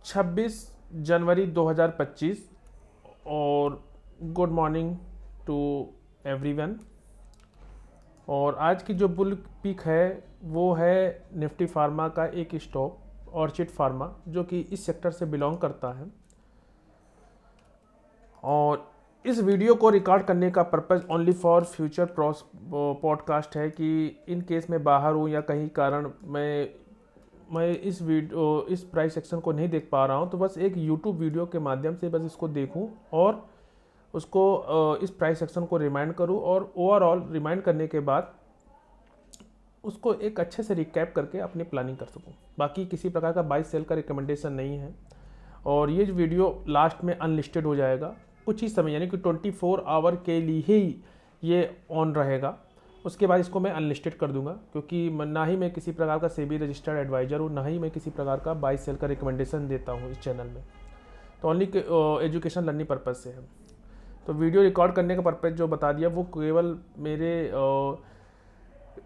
26 जनवरी 2025 और good morning to everyone. और आज की जो बुल पिक है वो है निफ्टी फार्मा का एक स्टॉक ऑर्चिड फार्मा, जो कि इस सेक्टर से बिलोंग करता है। और इस वीडियो को रिकॉर्ड करने का purpose only for future podcast है कि इन केस मैं बाहर हूँ या कहीं कारण मैं इस प्राइस सेक्शन को नहीं देख पा रहा हूँ, तो बस एक यूट्यूब वीडियो के माध्यम से बस इसको देखूँ और उसको इस प्राइस सेक्शन को रिमाइंड करूँ और ओवरऑल रिमाइंड करने के बाद उसको एक अच्छे से रिकैप करके अपनी प्लानिंग कर सकूँ। बाकी किसी प्रकार का बाई सेल का रिकमेंडेशन नहीं है। और ये वीडियो लास्ट में अनलिस्टेड हो जाएगा कुछ ही समय, यानी कि 24 आवर के लिए ही ये ऑन रहेगा। उसके बाद इसको मैं अनलिस्टेड कर दूंगा, क्योंकि ना ही मैं किसी प्रकार का सेबी रजिस्टर्ड एडवाइजर हूँ, ना ही मैं किसी प्रकार का बाई सेल का रिकमेंडेशन देता हूँ इस चैनल में। तो ओनली एजुकेशन लर्निंग पर्पज़ से है। तो वीडियो रिकॉर्ड करने का पर्पज़ जो बता दिया वो केवल मेरे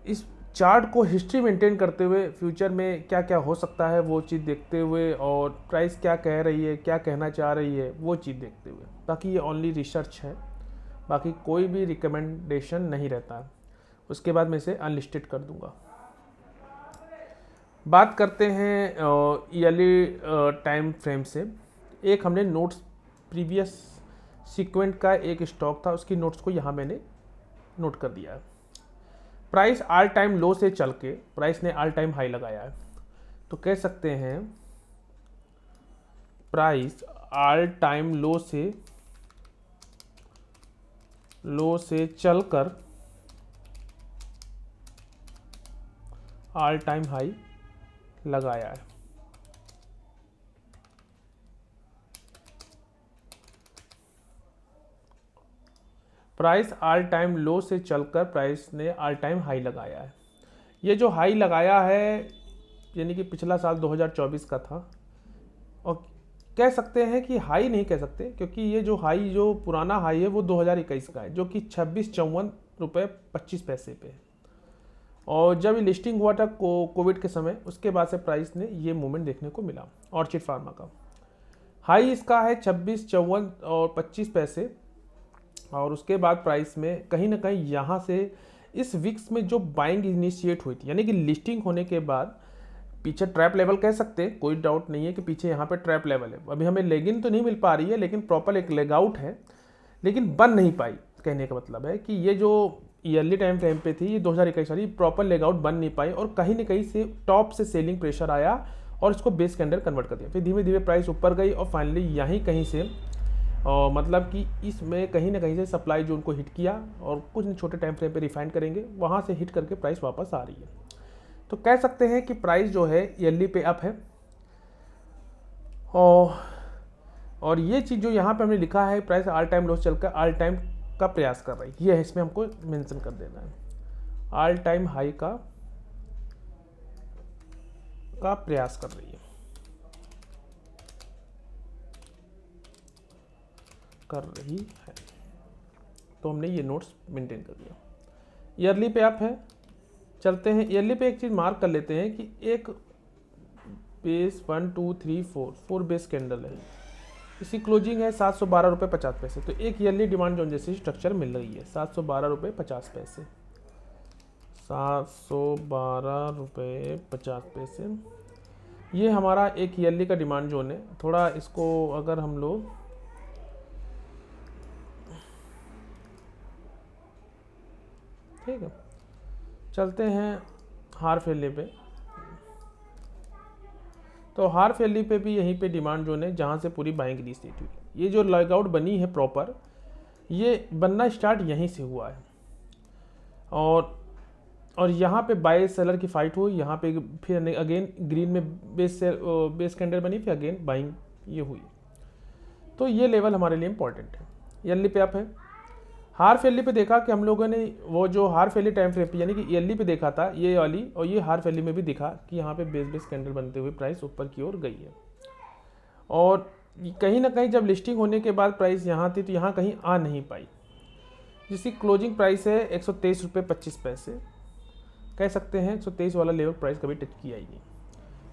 इस चार्ट को हिस्ट्री मेंटेन करते हुए फ्यूचर में क्या क्या हो सकता है वो चीज़ देखते हुए, और प्राइस क्या कह रही है, क्या कहना चाह रही है वो चीज़ देखते हुए। बाकी ये ओनली रिसर्च है, बाकी कोई भी रिकमेंडेशन नहीं रहता है। उसके बाद मैं इसे अनलिस्टेड कर दूंगा। बात करते हैं ईयरली टाइम फ्रेम से। एक हमने नोट्स प्रीवियस सीक्वेंट का एक स्टॉक था, उसकी नोट्स को यहाँ मैंने नोट कर दिया है। प्राइस ऑल टाइम लो से चल के प्राइस ने ऑल टाइम हाई लगाया है, तो कह सकते हैं प्राइस ऑल टाइम लो से चलकर ऑल टाइम हाई लगाया है। प्राइस ऑल टाइम लो से चलकर प्राइस ने ऑल टाइम हाई लगाया है। ये जो हाई लगाया है यानी कि पिछला साल 2024 का था, और कह सकते हैं कि हाई नहीं कह सकते, क्योंकि ये जो पुराना हाई है वो 2021 का है, जो कि 2654.25 पे है। और जब ये लिस्टिंग हुआ था कोविड के समय, उसके बाद से प्राइस ने ये मूवमेंट देखने को मिला। ऑर्चिड फार्मा का हाई इसका है 2654.25, और उसके बाद प्राइस में कहीं ना कहीं यहाँ से इस वीक्स में जो बाइंग इनिशिएट हुई थी, यानी कि लिस्टिंग होने के बाद पीछे ट्रैप लेवल कह सकते हैं, कोई डाउट नहीं है कि पीछे यहाँ पे ट्रैप लेवल है। अभी हमें लेगिन तो नहीं मिल पा रही है, लेकिन प्रॉपर एक लेग आउट है, लेकिन बन नहीं पाई। कहने का मतलब है कि ये जो ईयरली टाइम फ्रेम पे थी, ये 2021 वाली प्रॉपर लेग आउट बन नहीं पाई, और कहीं ना कहीं से टॉप से सेलिंग प्रेशर आया और इसको बेस कैंडल कन्वर्ट कर दिया। फिर धीमे धीमे प्राइस ऊपर गई और फाइनली यहीं कहीं से मतलब कि इसमें कहीं ना कहीं से सप्लाई जोन को हिट किया, और कुछ छोटे टाइम फ्रेम पे रिफाइन करेंगे, वहाँ से हिट करके प्राइस वापस आ रही है। तो कह सकते हैं कि प्राइस जो है ईयरली पे अप है। और ये चीज़ जो यहाँ पे हमने लिखा है, प्राइस ऑल टाइम लो चलकर ऑल टाइम का प्रयास कर रही है, ये है, इसमें हमको मेंशन कर देना है। ऑल टाइम हाई का प्रयास कर रही है, तो हमने ये नोट्स मेंटेन कर दिया। ईयरली पे अप है। चलते हैं ईयरली पे, एक चीज़ मार्क कर लेते हैं कि एक बेस 1 2 3 4 बेस कैंडल है, इसकी क्लोजिंग है 712.50 रुपये। तो एक ईयरली डिमांड जोन जैसी स्ट्रक्चर मिल रही है, 712.50 रुपये, 712.50 रुपये। ये हमारा एक ईयरली का डिमांड जोन है। थोड़ा इसको अगर हम लोग ठीक है, चलते हैं हार्फ ईयरली पे। तो हार्फ ईयरली पे भी यहीं पे डिमांड जोन है, जहाँ से पूरी बाइंग इनिशिएट हुई। ये जो लेगआउट बनी है प्रॉपर, ये बनना स्टार्ट यहीं से हुआ है, और यहाँ पे बाय सेलर की फाइट हुई, यहाँ पे फिर अगेन ग्रीन में बेस कैंडल बनी, फिर अगेन बाइंग ये हुई। तो ये लेवल हमारे लिए इंपॉर्टेंट है। ईयरली पे अप है। हार्फ ईयरली पे देखा कि हम लोगों ने वो जो हार्फ ईयरली टाइम फ्रेम पे यानी कि ईयरली पे देखा था ये वाली, और ये हार्फ ईयरली में भी दिखा कि यहाँ पे बेस कैंडल बनते हुए प्राइस ऊपर की ओर गई है। और कहीं ना कहीं जब लिस्टिंग होने के बाद प्राइस यहाँ थी, तो यहाँ कहीं आ नहीं पाई, जिसकी क्लोजिंग प्राइस है 123.25 रुपये। कह सकते हैं 123 वाला लेवल प्राइस कभी टच किया ही नहीं।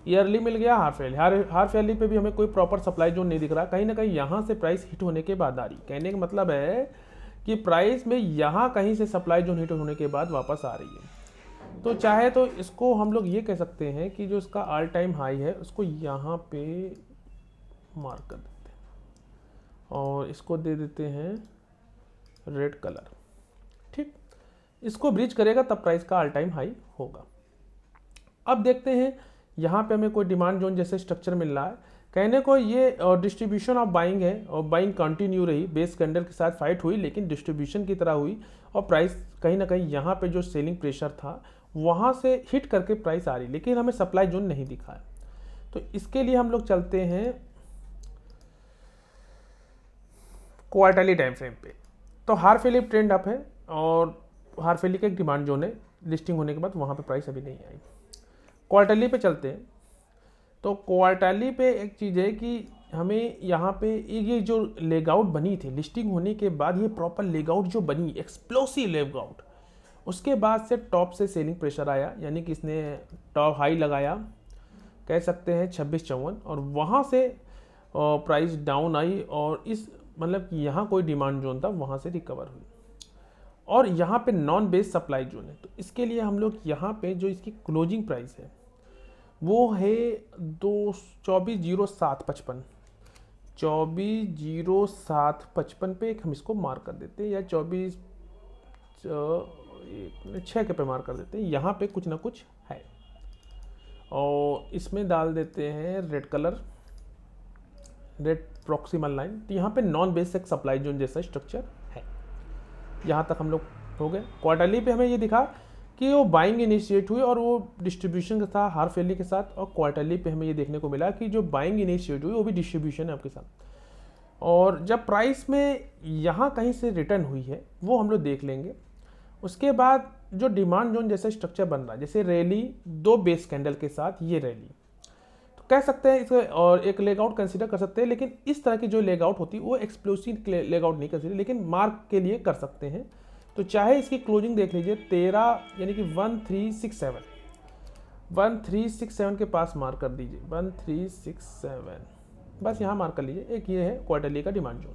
ईयरली मिल गया, हाफ ईयरली, हाफ ईयरली पे भी हमें कोई प्रॉपर सप्लाई जोन नहीं दिख रहा, कहीं ना कहीं यहाँ से प्राइस हिट होने के बाद आ रही। कहने का मतलब है कि प्राइस में यहाँ कहीं से सप्लाई जोन हिट होने के बाद वापस आ रही है। तो चाहे तो इसको हम लोग ये कह सकते हैं कि जो इसका ऑल टाइम हाई है उसको यहाँ पे मार्क कर देते हैं और इसको दे देते हैं रेड कलर। ठीक, इसको ब्रीच करेगा तब प्राइस का ऑल टाइम हाई होगा। अब देखते हैं यहाँ पे हमें कोई डिमांड जोन जैसे स्ट्रक्चर मिल रहा है। कहने को ये डिस्ट्रीब्यूशन ऑफ बाइंग है और बाइंग कंटिन्यू रही, बेस कैंडल के साथ फाइट हुई लेकिन डिस्ट्रीब्यूशन की तरह हुई और प्राइस कहीं ना कहीं यहाँ पे जो सेलिंग प्रेशर था वहाँ से हिट करके प्राइस आ रही, लेकिन हमें सप्लाई जोन नहीं दिखा है। तो इसके लिए हम लोग चलते हैं क्वार्टरली टाइम फ्रेम पे। तो हाफ ईयरली ट्रेंड अप है और हाफ ईयरली का एक डिमांड जोन है, लिस्टिंग होने के बाद वहाँ पे प्राइस अभी नहीं आई। क्वार्टरली पे चलते हैं। तो क्वार्टरली पे एक चीज़ है कि हमें यहाँ पे ये जो लेगआउट बनी थी लिस्टिंग होने के बाद, ये प्रॉपर लेगआउट जो बनी, एक्सप्लोसिव लेगआउट, उसके बाद से टॉप से सेलिंग प्रेशर आया, यानी कि इसने टॉप हाई लगाया कह सकते हैं 2654 और वहाँ से प्राइस डाउन आई और इस मतलब कि यहाँ कोई डिमांड जोन था वहाँ से रिकवर हुई और यहाँ पे नॉन बेस सप्लाई जोन है। तो इसके लिए हम लोग यहाँ पे जो इसकी क्लोजिंग प्राइस है वो है 240755 240755 पे एक हम इसको मार्क कर देते हैं या 6 के पे मार्क कर देते हैं। यहाँ पे कुछ ना कुछ है और इसमें डाल देते हैं red colour, red proximal line. तो यहाँ पे नॉन बेसिक सप्लाई जोन जैसा स्ट्रक्चर है। यहाँ तक हम लोग हो गए। क्वार्टरली पे हमें ये दिखा कि वो बाइंग इनिशिएट हुई और वो डिस्ट्रीब्यूशन का था हाफ ईयरली के साथ, और क्वार्टरली पे हमें ये देखने को मिला कि जो बाइंग इनिशिएट हुई वो भी डिस्ट्रीब्यूशन है आपके साथ। और जब प्राइस में यहाँ कहीं से रिटर्न हुई है वो हम लोग देख लेंगे। उसके बाद जो डिमांड जोन जैसा स्ट्रक्चर बन रहा है, जैसे रैली 2 बेस कैंडल के साथ ये रैली, तो कह सकते हैं इसे और एक लेगआउट कंसीडर कर सकते हैं, लेकिन इस तरह की जो लेगआउट होती है वो एक्सप्लोसिव लेगआउट नहीं कंसीडर, लेकिन मार्क के लिए कर सकते हैं। तो चाहे इसकी क्लोजिंग देख लीजिए 13 यानी कि 1367 के पास मार्क कर दीजिए, 1367 बस यहाँ मार्क कर लीजिए। एक ये है क्वार्टरली का डिमांड जोन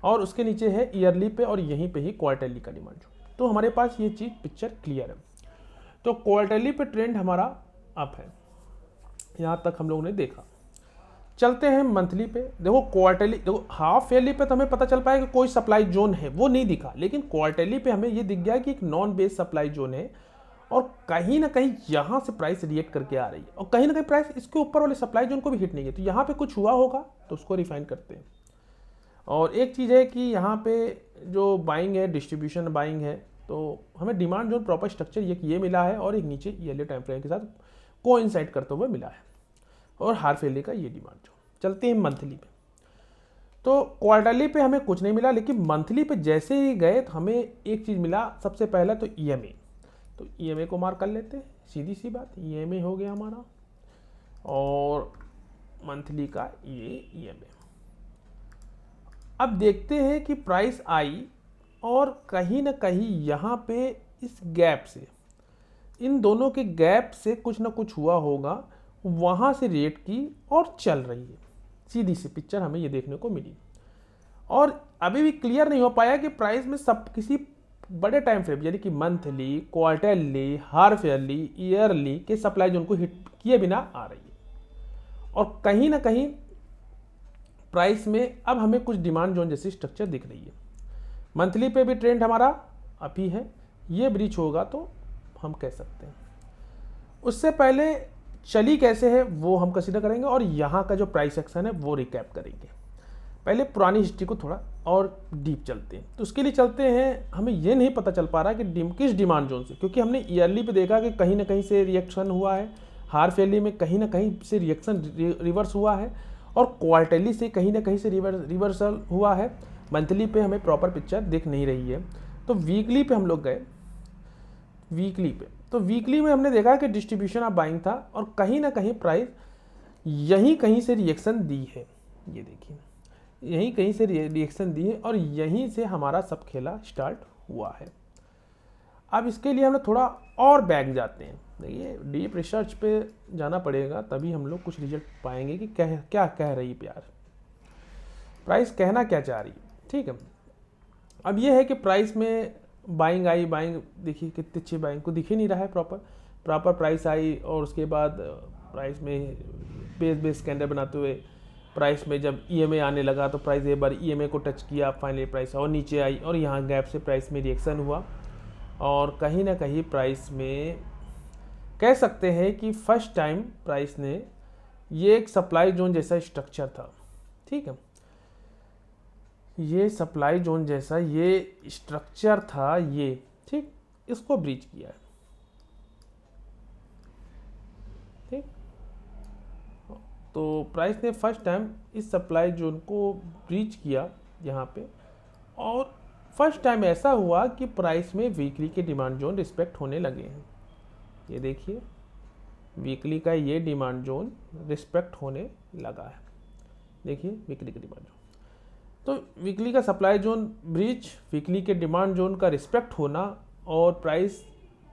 और उसके नीचे है ईयरली पे और यहीं पे ही क्वार्टरली का डिमांड जोन। तो हमारे पास ये चीज़ पिक्चर क्लियर है। तो क्वार्टरली पे ट्रेंड हमारा अप है, यहाँ तक हम लोगों ने देखा। चलते हैं मंथली पे। देखो क्वार्टरली, देखो हाफ ईयरली पे तो हमें पता चल पाया कि कोई सप्लाई जोन है वो नहीं दिखा, लेकिन क्वार्टरली पे हमें ये दिख गया कि एक नॉन बेस सप्लाई जोन है और कहीं ना कहीं यहाँ से प्राइस रिएक्ट करके आ रही है और कहीं ना कहीं प्राइस इसके ऊपर वाले सप्लाई जोन को भी हिट नहीं है। तो यहाँ पे कुछ हुआ होगा तो उसको रिफाइन करते हैं। और एक चीज़ है कि यहाँ पे जो बाइंग है, डिस्ट्रीब्यूशन बाइंग है, तो हमें डिमांड जोन प्रॉपर स्ट्रक्चर ये मिला है और एक नीचे ईयरली टाइम फ्रेम के साथ कोइंसाइड करते हुए मिला है और हाफ ईयरली का ये डिमांड जोन। चलते हैं मंथली पे। तो क्वार्टरली पे हमें कुछ नहीं मिला, लेकिन मंथली पे जैसे ही गए तो हमें एक चीज़ मिला। सबसे पहला तो ईएमए, तो ईएमए को मार्क कर लेते हैं, सीधी सी बात, ईएमए हो गया हमारा और मंथली का ये ईएमए। अब देखते हैं कि प्राइस आई और कहीं ना कहीं यहाँ पे इस गैप से, इन दोनों के गैप से कुछ ना कुछ हुआ होगा, वहाँ से रेट की और चल रही है। सीधी सी पिक्चर हमें ये देखने को मिली और अभी भी क्लियर नहीं हो पाया कि प्राइस में सब किसी बड़े टाइम फ्रेम यानी कि monthly, quarterly, half yearly, yearly के सप्लाई जोन को हिट किए बिना आ रही है। और कहीं ना कहीं प्राइस में अब हमें कुछ डिमांड जोन जैसी स्ट्रक्चर दिख रही है। मंथली पे भी ट्रेंड हमारा अप ही है, ये ब्रीच होगा तो हम कह सकते हैं। उससे पहले चली कैसे है वो हम कंसीडर करेंगे और यहाँ का जो प्राइस एक्शन है वो रिकैप करेंगे। पहले पुरानी हिस्ट्री को थोड़ा और डीप चलते हैं। तो उसके लिए चलते हैं, हमें ये नहीं पता चल पा रहा कि किस डिमांड जोन से, क्योंकि हमने ईयरली पे देखा कि कहीं ना कहीं से रिएक्शन हुआ है, हाफ ईयरली में कहीं ना कहीं से रिएक्शन रिवर्स हुआ है और क्वार्टरली से कहीं ना कहीं से रिवर्सल हुआ है। मंथली पे हमें प्रॉपर पिक्चर दिख नहीं रही है। तो वीकली पे हम लोग गए, वीकली पे, तो वीकली में हमने देखा कि डिस्ट्रीब्यूशन ऑफ बाइंग था और कहीं ना कहीं प्राइस यहीं कहीं से रिएक्शन दी है। ये देखिए यहीं कहीं से रिएक्शन दी है और यहीं से हमारा सब खेला स्टार्ट हुआ है। अब इसके लिए हम लोग थोड़ा और बैक जाते हैं। देखिए डीप रिसर्च पे जाना पड़ेगा, तभी हम लोग कुछ रिजल्ट पाएंगे कि क्या कह रही प्यार, प्राइस कहना क्या चाह रही है। ठीक है, अब ये है कि प्राइस में बाइंग आई, बाइंग देखिए कितनी अच्छी बाइंग को दिख ही नहीं रहा है प्रॉपर प्राइस आई, और उसके बाद प्राइस में बेस कैंडल बनाते हुए प्राइस में जब ईएमए आने लगा तो प्राइस एक बार ईएमए को टच किया, फाइनली प्राइस और नीचे आई और यहाँ गैप से प्राइस में रिएक्शन हुआ, और कहीं ना कहीं प्राइस में कह सकते हैं कि फर्स्ट टाइम प्राइस ने ये एक सप्लाई जोन जैसा स्ट्रक्चर था। ठीक है, ये सप्लाई जोन जैसा ये स्ट्रक्चर था ये, ठीक, इसको ब्रीच किया है। ठीक, तो प्राइस ने फर्स्ट टाइम इस सप्लाई जोन को ब्रीच किया यहाँ पे, और फर्स्ट टाइम ऐसा हुआ कि प्राइस में वीकली के डिमांड जोन रिस्पेक्ट होने लगे हैं। ये देखिए वीकली का ये डिमांड जोन रिस्पेक्ट होने लगा है। देखिए वीकली का डिमांड जोन, तो वीकली का सप्लाई जोन ब्रीच, वीकली के डिमांड जोन का रिस्पेक्ट होना, और प्राइस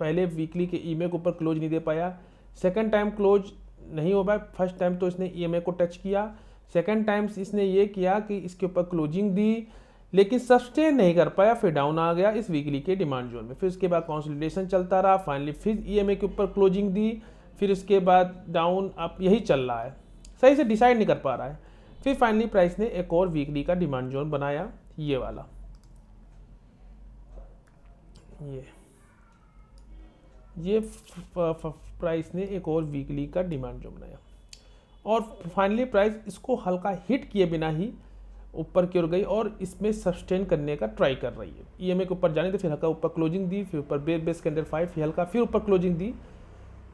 पहले वीकली के ईएमए के ऊपर क्लोज नहीं दे पाया, सेकंड टाइम क्लोज नहीं हो पाया। फर्स्ट टाइम तो इसने ईएमए को टच किया, सेकंड टाइम इसने ये किया कि इसके ऊपर क्लोजिंग दी, लेकिन सस्टेन नहीं कर पाया, फिर डाउन आ गया इस वीकली के डिमांड जोन में। फिर उसके बाद कंसोलिडेशन चलता रहा, फाइनली फिर ईएमए के ऊपर क्लोजिंग दी, फिर उसके बाद डाउन अप, यही चल रहा है, सही से डिसाइड नहीं कर पा रहा है। फिर फाइनली प्राइस ने एक और वीकली का डिमांड जोन बनाया, ये वाला, ये प्राइस ने एक और वीकली का डिमांड जोन बनाया, और फाइनली प्राइस इसको हल्का हिट किए बिना ही ऊपर की ओर गई और इसमें सस्टेन करने का ट्राई कर रही है। ईएमए के ऊपर जाने तो फिर हल्का ऊपर क्लोजिंग दी, फिर ऊपर बेस कैंडल 5, फिर हल्का फिर ऊपर क्लोजिंग दी।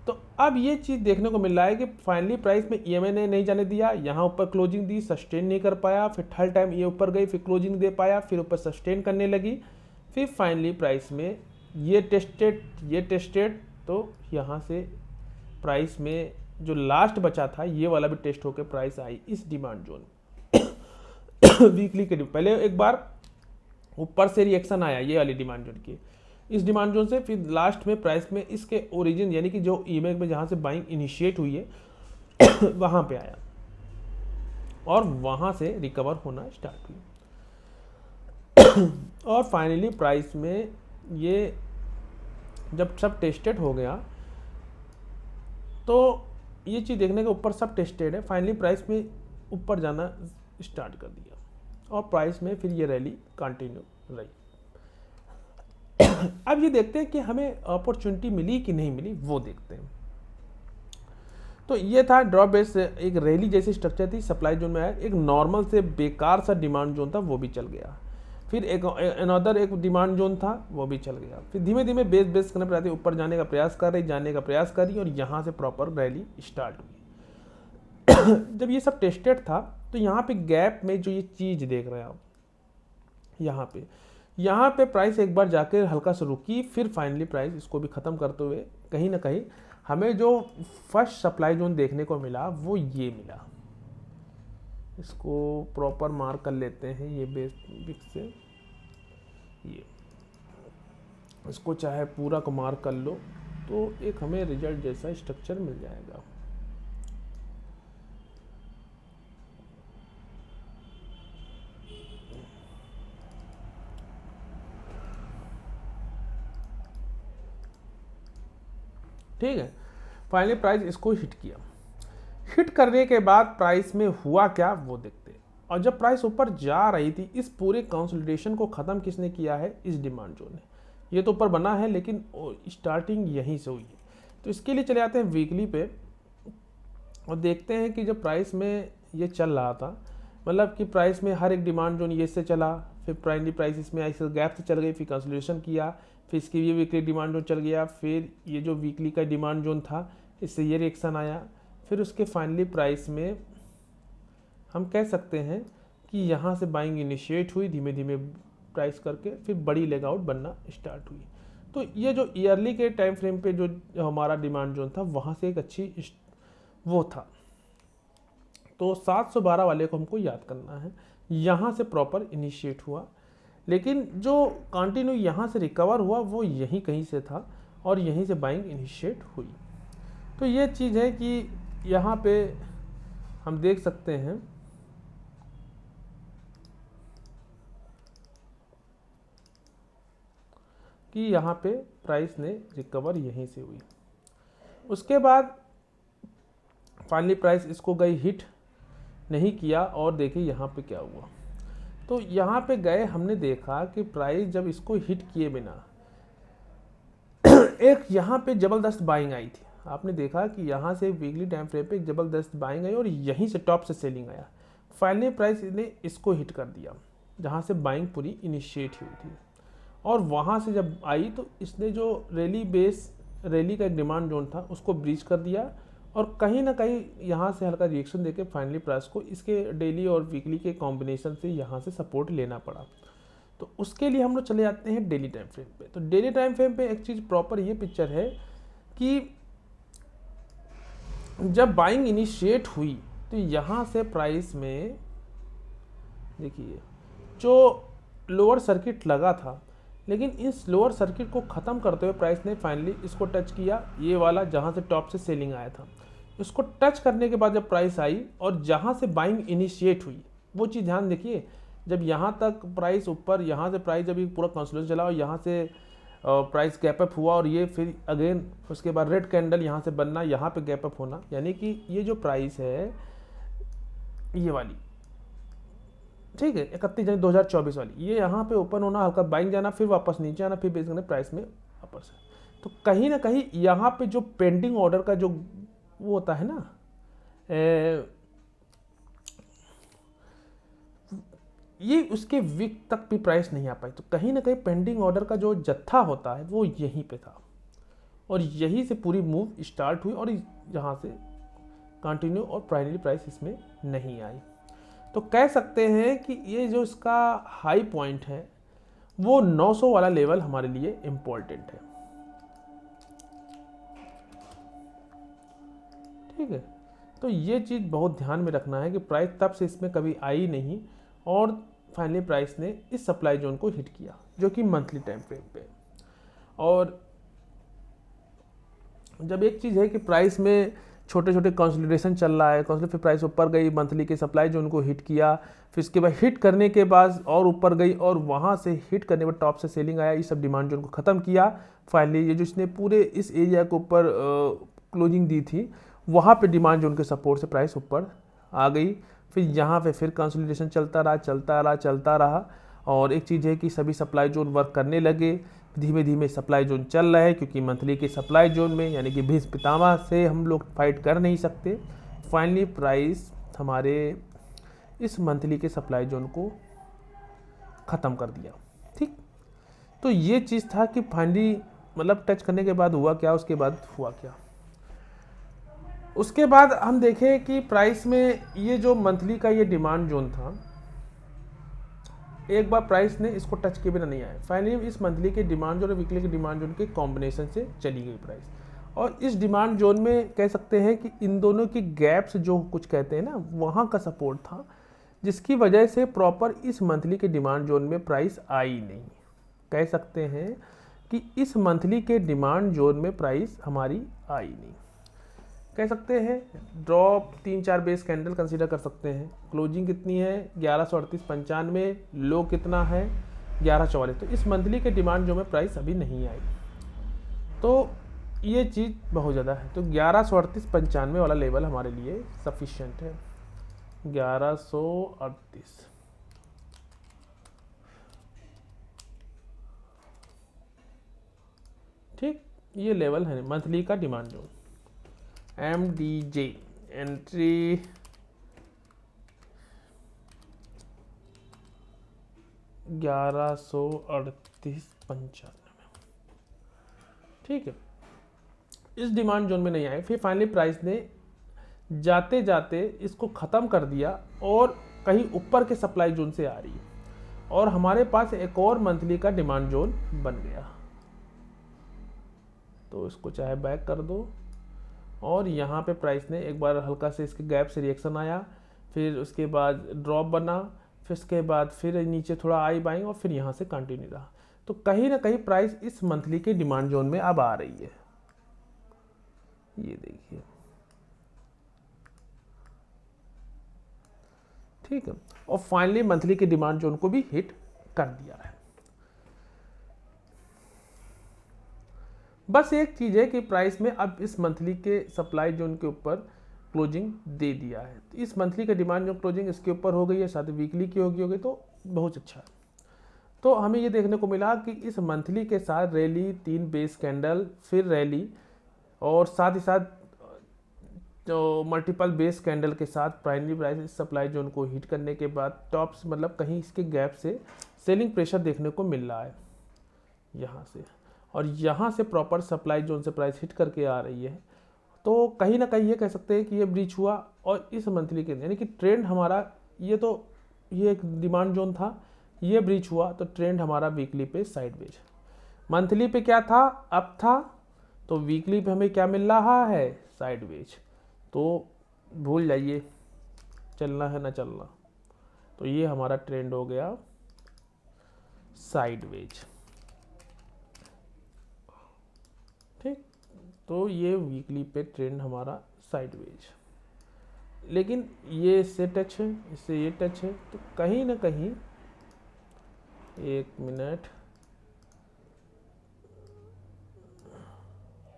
तो अब ये चीज़ देखने को मिल रहा है कि फाइनली प्राइस में ईएमए ने नहीं जाने दिया, यहाँ ऊपर क्लोजिंग दी, सस्टेन नहीं कर पाया, फिर थर्ड टाइम ये ऊपर गई, फिर क्लोजिंग दे पाया, फिर ऊपर सस्टेन करने लगी, फिर फाइनली प्राइस में ये टेस्टेड, तो यहाँ से प्राइस में जो लास्ट बचा था ये वाला भी टेस्ट होकर प्राइस आई इस डिमांड जोन वीकली के पहले एक बार ऊपर से रिएक्शन आया ये वाली डिमांड जोन की, इस डिमांड जोन से फिर लास्ट में प्राइस में इसके ओरिजिन यानी कि जो ईएमए में जहाँ से बाइंग इनिशिएट हुई है वहाँ पे आया और वहाँ से रिकवर होना स्टार्ट हुई और फाइनली प्राइस में ये जब सब टेस्टेड हो गया तो ये चीज़ देखने के ऊपर सब टेस्टेड है, फाइनली प्राइस में ऊपर जाना स्टार्ट कर दिया और प्राइस में फिर ये रैली कंटिन्यू रही। अब ये देखते हैं कि हमें अपॉर्चुनिटी मिली कि नहीं मिली, वो देखते हैं। तो ये था ड्रॉप बेस, एक रैली जैसी स्ट्रक्चर थी, सप्लाई जोन में आया, एक नॉर्मल से बेकार सा डिमांड जोन था वो भी चल गया, फिर एक अनदर एक डिमांड जोन था वो भी चल गया, फिर धीमे धीमे बेस करने पर आती ऊपर जाने का प्रयास कर रही, जाने का प्रयास कर रही और यहाँ से प्रॉपर रैली स्टार्ट हुई। जब ये सब टेस्टेड था तो यहाँ पे गैप में जो ये चीज़ देख रहे हैं आप, यहाँ पे प्राइस एक बार जाके हल्का सा रुकी, फिर फाइनली प्राइस इसको भी ख़त्म करते हुए कहीं ना कहीं हमें जो फर्स्ट सप्लाई जोन देखने को मिला वो ये मिला। इसको प्रॉपर मार्क कर लेते हैं ये बेस से, ये इसको चाहे पूरा को मार्क कर लो तो एक हमें रिजल्ट जैसा स्ट्रक्चर मिल जाएगा। ठीक है, फाइनली प्राइस इसको हिट किया, हिट करने के बाद प्राइस में हुआ क्या वो देखते हैं। और जब प्राइस ऊपर जा रही थी इस पूरे कंसोलिडेशन को ख़त्म किसने किया है, इस डिमांड जोन ने। ये तो ऊपर बना है लेकिन स्टार्टिंग यहीं से हुई है। तो इसके लिए चले आते हैं वीकली पे और देखते हैं कि जब प्राइस में ये चल रहा था, मतलब कि प्राइस में हर एक डिमांड जोन ये से चला, फिर प्राइमरी प्राइस इसमें ऐसे गैप से चल गई, फिर कंसोलिडेशन किया, फिर इसकी ये वीकली डिमांड जोन चल गया, फिर ये जो वीकली का डिमांड जोन था इससे ये रिएक्शन आया, फिर उसके फाइनली प्राइस में हम कह सकते हैं कि यहाँ से बाइंग इनिशिएट हुई धीमे धीमे प्राइस करके, फिर बड़ी लेग आउट बनना स्टार्ट हुई। तो ये जो ईयरली के टाइम फ्रेम पे जो हमारा डिमांड जोन था वहाँ से एक अच्छी वो था। तो 712 वाले को हमको याद करना है, यहाँ से प्रॉपर इनिशिएट हुआ, लेकिन जो कंटिन्यू यहाँ से रिकवर हुआ वो यहीं कहीं से था और यहीं से बाइंग इनिशिएट हुई। तो ये चीज़ है कि यहाँ पे हम देख सकते हैं कि यहाँ पे प्राइस ने रिकवर यहीं से हुई। उसके बाद फाइनली प्राइस इसको गई हिट नहीं किया और देखिए यहाँ पे क्या हुआ। तो यहाँ पे गए, हमने देखा कि प्राइस जब इसको हिट किए बिना एक यहाँ पे ज़बरदस्त बाइंग आई थी। आपने देखा कि यहाँ से वीकली टाइम फ्रेम पे एक ज़बरदस्त बाइंग आई और यहीं से टॉप से सेलिंग आया। फाइनली प्राइस ने इसको हिट कर दिया जहाँ से बाइंग पूरी इनिशिएट हुई थी और वहाँ से जब आई तो इसने जो रैली का एक डिमांड जोन था उसको ब्रीच कर दिया और कहीं ना कहीं यहाँ से हल्का रिएक्शन देके फाइनली प्राइस को इसके डेली और वीकली के कॉम्बिनेशन से यहाँ से सपोर्ट लेना पड़ा। तो उसके लिए हम लोग चले जाते हैं डेली टाइम फ्रेम पे। तो डेली टाइम फ्रेम पे एक चीज़ प्रॉपर ये पिक्चर है कि जब बाइंग इनिशिएट हुई तो यहाँ से प्राइस में देखिए जो लोअर सर्किट लगा था, लेकिन इस लोअर सर्किट को ख़त्म करते हुए प्राइस ने फाइनली इसको टच किया, ये वाला जहाँ से टॉप से सेलिंग आया था। इसको टच करने के बाद जब प्राइस आई और जहाँ से बाइंग इनिशिएट हुई वो चीज़ ध्यान देखिए। जब यहाँ तक प्राइस ऊपर, यहाँ से प्राइस जब पूरा कंसोलिडेशन चला और यहाँ से प्राइस गैप अप हुआ और ये फिर अगेन उसके बाद रेड कैंडल यहाँ से बनना, यहाँ पे गैप अप होना, यानी कि ये जो प्राइस है ये वाली, ठीक है, 31 जनवरी 2024 वाली, ये यहाँ पे ओपन होना, हल्का बाइंग जाना, फिर वापस नीचे आना, फिर बेस करना प्राइस में अपर से। तो कहीं ना कहीं यहाँ पे जो पेंडिंग ऑर्डर का जो वो होता है ना, ये उसके वीक तक भी प्राइस नहीं आ पाई। तो कहीं ना कहीं पेंडिंग ऑर्डर का जो जत्था होता है वो यहीं पे था और यहीं से पूरी मूव स्टार्ट हुई और यहाँ से कंटिन्यू और प्राइमरी प्राइस इसमें नहीं आई। तो कह सकते हैं कि ये जो इसका हाई पॉइंट है वो 900 वाला लेवल हमारे लिए इम्पोर्टेंट है, ठीक है। तो ये चीज़ बहुत ध्यान में रखना है कि प्राइस तब से इसमें कभी आई नहीं और फाइनली प्राइस ने इस सप्लाई जोन को हिट किया जो कि मंथली टाइम फ्रेम पे। और जब एक चीज़ है कि प्राइस में छोटे छोटे कंसोलिडेशन चल रहा है, फिर प्राइस ऊपर गई, मंथली के सप्लाई जोन को हिट किया, फिर उसके बाद हिट करने के बाद और ऊपर गई और वहाँ से हिट करने पर टॉप से सेलिंग आया, इस सब डिमांड जोन को ख़त्म किया। फाइनली ये जो इसने पूरे इस एरिया के ऊपर क्लोजिंग दी थी वहाँ पे डिमांड जोन के सपोर्ट से प्राइस ऊपर आ गई। फिर यहाँ पे फिर कंसोलिडेशन चलता रहा और एक चीज़ है कि सभी सप्लाई जोन वर्क करने लगे, धीमे धीमे सप्लाई जोन चल रहा है क्योंकि मंथली के सप्लाई जोन में यानी कि भीष्म पितामह से हम लोग फाइट कर नहीं सकते। फाइनली प्राइस हमारे इस मंथली के सप्लाई जोन को ख़त्म कर दिया, ठीक। तो ये चीज़ था कि फाइनली मतलब टच करने के बाद हुआ क्या, उसके बाद हुआ क्या। उसके बाद हम देखें कि प्राइस में ये जो मंथली का ये डिमांड जोन था, एक बार प्राइस ने इसको टच किए बिना नहीं आया। फाइनली इस मंथली के डिमांड जोन और वीकली के डिमांड जोन के कॉम्बिनेशन से चली गई प्राइस और इस डिमांड जोन में कह सकते हैं कि इन दोनों की गैप्स जो कुछ कहते हैं ना, वहाँ का सपोर्ट था, जिसकी वजह से प्रॉपर इस मंथली के डिमांड जोन में प्राइस आई नहीं। कह सकते हैं कि इस मंथली के डिमांड जोन में प्राइस हमारी आई नहीं। कह सकते हैं ड्रॉप 3-4 बेस कैंडल कंसीडर कर सकते हैं। क्लोजिंग कितनी है 1138.95, लो कितना है 1144। तो इस मंथली के डिमांड जो में प्राइस अभी नहीं आई, तो ये चीज़ बहुत ज़्यादा है। तो 1138.95 वाला लेवल हमारे लिए सफिशिएंट है। 1138, ठीक, ये लेवल है मंथली का डिमांड जोन। MDJ एंट्री 1138.95, ठीक है। इस डिमांड जोन में नहीं आए, फिर फाइनली प्राइस ने जाते जाते इसको ख़त्म कर दिया और कहीं ऊपर के सप्लाई जोन से आ रही है और हमारे पास एक और मंथली का डिमांड जोन बन गया। तो इसको चाहे बैक कर दो और यहाँ पे प्राइस ने एक बार हल्का से इसके गैप से रिएक्शन आया, फिर उसके बाद ड्रॉप बना, फिर इसके बाद फिर नीचे थोड़ा आई बाइंग और फिर यहाँ से कंटिन्यू रहा। तो कहीं ना कहीं प्राइस इस मंथली के डिमांड जोन में अब आ रही है, ये देखिए, ठीक है। और फाइनली मंथली के डिमांड जोन को भी हिट कर दिया है। बस एक चीज़ है कि प्राइस में अब इस मंथली के सप्लाई जोन के ऊपर क्लोजिंग दे दिया है। तो इस मंथली का डिमांड जो क्लोजिंग इसके ऊपर हो गई है, साथ ही वीकली की होगी तो बहुत अच्छा है। तो हमें ये देखने को मिला कि इस मंथली के साथ रैली, 3 बेस कैंडल, फिर रैली, और साथ ही साथ जो मल्टीपल बेस कैंडल के साथ प्राइमरी प्राइस इस सप्लाई जोन को हिट करने के बाद टॉप्स मतलब कहीं इसके गैप से सेलिंग प्रेशर देखने को मिल रहा है यहाँ से, और यहाँ से प्रॉपर सप्लाई जोन से प्राइस हिट करके आ रही है। तो कहीं ना कहीं ये कह सकते हैं कि ये ब्रीच हुआ, और इस मंथली के यानी कि ट्रेंड हमारा ये एक डिमांड जोन था, ये ब्रीच हुआ तो ट्रेंड हमारा वीकली पे साइडवेज। मंथली पे क्या था, अप था, तो वीकली पे हमें क्या मिल रहा है, साइडवेज। तो भूल जाइए चलना है ना चलना, तो ये हमारा ट्रेंड हो गया साइडवेज, ठीक। तो ये वीकली पे ट्रेंड हमारा साइडवेज, लेकिन ये इससे टच है, इससे ये टच है, तो कहीं ना कहीं, एक मिनट,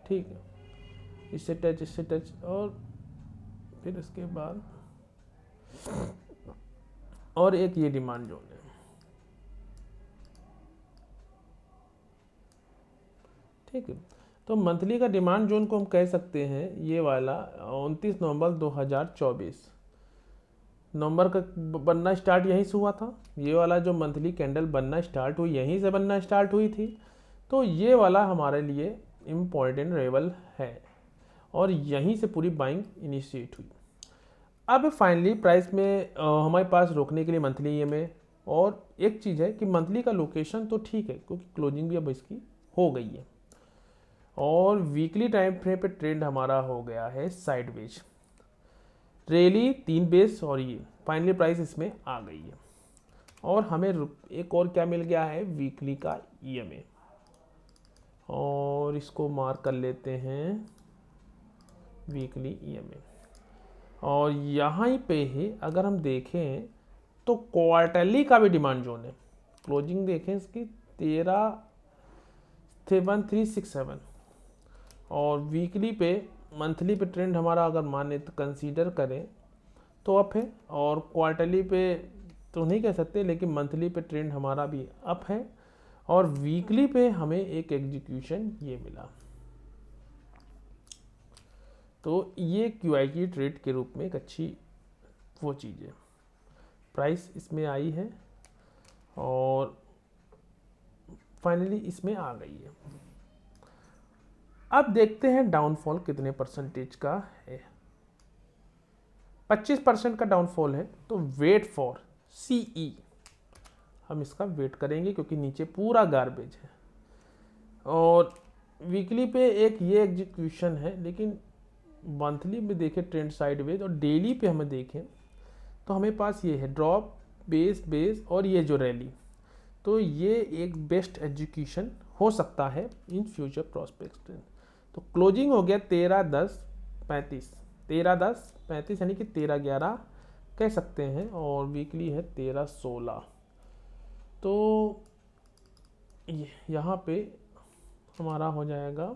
ठीक है, इससे टच, और फिर इसके बाद और एक ये डिमांड जोन है, ठीक है। तो मंथली का डिमांड जोन को हम कह सकते हैं ये वाला 29 नवंबर 2024 नवंबर का बनना स्टार्ट यहीं से हुआ था। ये वाला जो मंथली कैंडल बनना स्टार्ट हुई यहीं से बनना स्टार्ट हुई थी। तो ये वाला हमारे लिए इम्पॉर्टेंट लेवल है, और यहीं से पूरी बाइंग इनिशिएट हुई। अब फाइनली प्राइस में हमारे पास रोकने के लिए मंथली EMA, और एक चीज़ है कि मंथली का लोकेशन तो ठीक है क्योंकि क्लोजिंग भी अब इसकी हो गई है, और वीकली टाइम फ्रेम पे ट्रेंड हमारा हो गया है साइडवेज। रैली 3 बेस और ये फाइनली प्राइस इसमें आ गई है, और हमें एक और क्या मिल गया है, वीकली का EMA, और इसको मार्क कर लेते हैं वीकली EMA। और यहाँ पे ही अगर हम देखें तो क्वार्टरली का भी डिमांड जोन है। क्लोजिंग देखें इसकी 13,7367, और वीकली पे मंथली पे ट्रेंड हमारा अगर माने तो कंसीडर करें तो अप है, और क्वार्टरली पे तो नहीं कह सकते, लेकिन मंथली पे ट्रेंड हमारा भी अप है, और वीकली पे हमें एक एग्जीक्यूशन ये मिला। तो ये QI ट्रेड के रूप में एक अच्छी वो चीज़ है। प्राइस इसमें आई है और फाइनली इसमें आ गई है। अब देखते हैं डाउनफॉल कितने परसेंटेज का है। 25% का डाउनफॉल है, तो वेट फॉर CE, हम इसका वेट करेंगे क्योंकि नीचे पूरा गार्बेज है। और वीकली पे एक ये एग्जीक्यूशन है, लेकिन मंथली में देखें ट्रेंड साइडवेज, और डेली पे हमें देखें तो हमें पास ये है ड्रॉप, बेस बेस, और ये जो रैली। तो ये एक बेस्ट एग्जीक्यूशन हो सकता है इन फ्यूचर प्रोस्पेक्ट्स। तो क्लोजिंग हो गया 13/10/35, 13/10/35 यानी कि 13/11 कह सकते हैं, और वीकली है 13/16। तो यहाँ पे हमारा हो जाएगा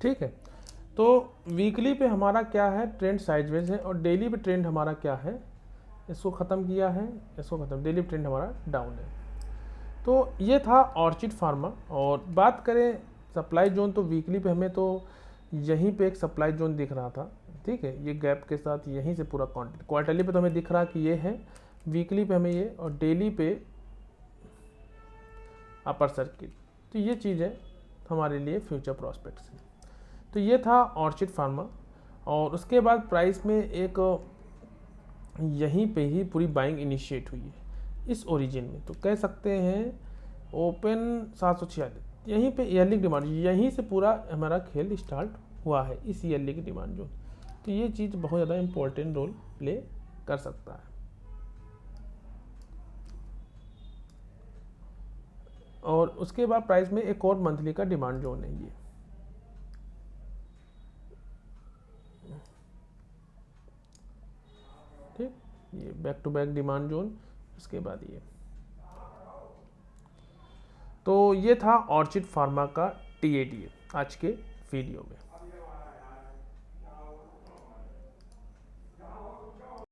ठीक है। तो वीकली पे हमारा क्या है, ट्रेंड साइडवेज है, और डेली पे ट्रेंड हमारा क्या है, इसको ख़त्म किया है, इसको ख़त्म, डेली ट्रेंड हमारा डाउन है। तो ये था ऑर्चिड फार्मा। और बात करें सप्लाई जोन, तो वीकली पे हमें तो यहीं पे एक सप्लाई जोन दिख रहा था, ठीक है, ये गैप के साथ यहीं से पूरा कॉन्टेक्ट। क्वार्टरली पे तो हमें दिख रहा कि ये है, वीकली पे हमें ये, और डेली पे अपर सर्किट। तो ये चीज़ें हमारे लिए फ्यूचर प्रोस्पेक्ट्स हैं। तो ये था ऑर्चिड फार्मा। और उसके बाद प्राइस में एक यहीं पे ही पूरी बाइंग इनिशिएट हुई है इस ओरिजिन में। तो कह सकते हैं ओपन 746, यहीं पे ईयरली डिमांड, यहीं से पूरा हमारा खेल स्टार्ट हुआ है, इस ईयरली की डिमांड जोन। तो ये चीज़ बहुत ज़्यादा इम्पोर्टेंट रोल प्ले कर सकता है। और उसके बाद प्राइस में एक और मंथली का डिमांड जोन है ये, ठीक, ये back to back demand zone, उसके बाद ये। तो ये था ऑर्चिड फार्मा का TADA आज के वीडियो में।